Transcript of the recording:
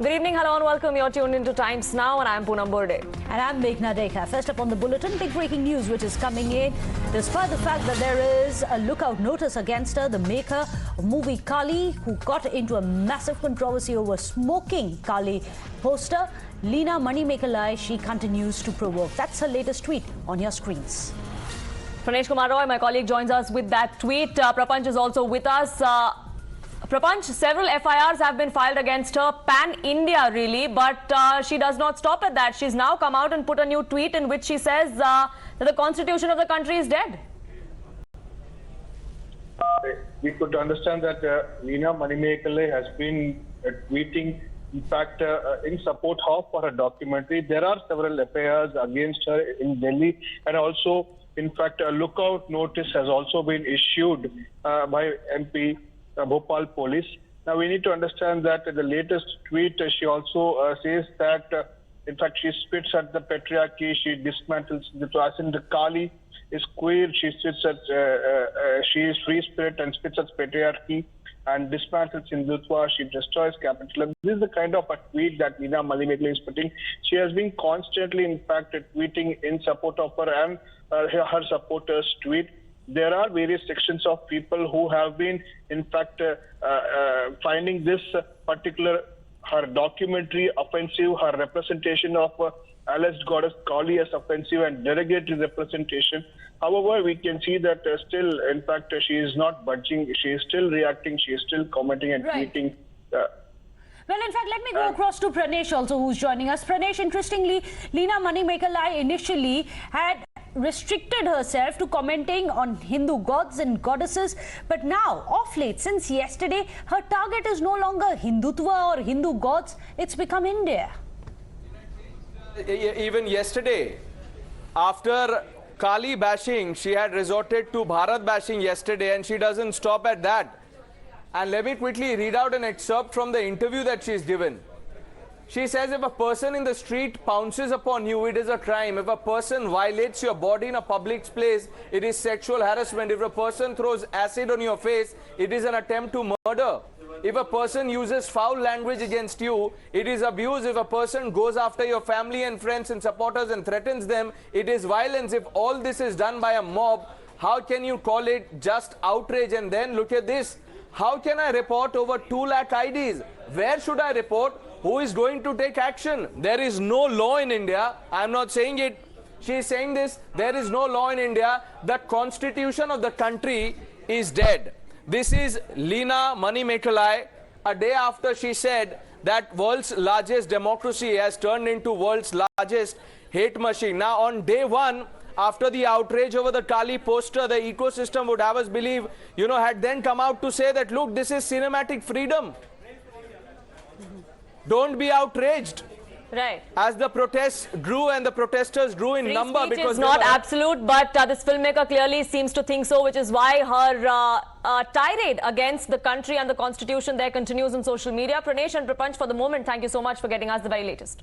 Good evening, hello and welcome. You're tuned into Times Now and I'm Poonam Burde. And I'm Meghna Dekha. First up on the bulletin, big breaking news which is coming in. Despite the fact that there is a lookout notice against her, the maker of movie Kaali, who got into a massive controversy over smoking Kaali poster, Leena Manimekalai, she continues to provoke. That's her latest tweet on your screens. Pranesh Kumar Roy, my colleague, joins us with that tweet. Prapanch is also with us. Prapanch, several FIRs have been filed against her, pan-India really, but she does not stop at that. She's now come out and put a new tweet in which she says that the constitution of the country is dead. We could understand that Leena Manimekalai has been tweeting, in fact, in support of for her documentary. There are several FIRs against her in Delhi, and also, in fact, a lookout notice has also been issued by MP Bhopal Police. Now, we need to understand that the latest tweet, she also says that, in fact, she spits at the patriarchy, she dismantles the as the Kaali is queer, she is free spirit and spits at patriarchy and dismantles Hindutva, she destroys capitalism. This is the kind of a tweet that Leena Manimekalai is putting. She has been constantly, in fact, tweeting in support of her and her supporters tweet. There are various sections of people who have been, in fact, finding this particular, her documentary offensive, her representation of alleged goddess Kaali as offensive and derogatory representation. However, we can see that still, in fact, she is not budging. She is still reacting. She is still commenting and tweeting. Well, in fact, let me go across to Pranesh also, who's joining us. Pranesh, interestingly, Leena Manimekalai initially had restricted herself to commenting on Hindu gods and goddesses, but now, of late, since yesterday, her target is no longer Hindutva or Hindu gods, it's become India. Even yesterday, after Kaali bashing, she had resorted to Bharat bashing yesterday, and she doesn't stop at that. And let me quickly read out an excerpt from the interview that she's given. She says, if a person in the street pounces upon you, it is a crime. If a person violates your body in a public place, it is sexual harassment. If a person throws acid on your face, it is an attempt to murder. If a person uses foul language against you, it is abuse. If a person goes after your family and friends and supporters and threatens them, it is violence. If all this is done by a mob, how can you call it just outrage? And then look at this. How can I report over 2 lakh IDs? Where should I report? Who is going to take action? There is no law in India. I am not saying it. She is saying this. There is no law in India. The constitution of the country is dead. This is Leena Manimekalai, a day after she said that world's largest democracy has turned into world's largest hate machine. Now, on day one, after the outrage over the Kaali poster, the ecosystem would have us believe, had then come out to say that, look, this is cinematic freedom. Don't be outraged. Right. As the protests grew and the protesters grew in number, because it's not absolute, but this filmmaker clearly seems to think so, which is why her tirade against the country and the constitution there continues on social media. Pranesh and Prapanch, for the moment, thank you so much for getting us the very latest.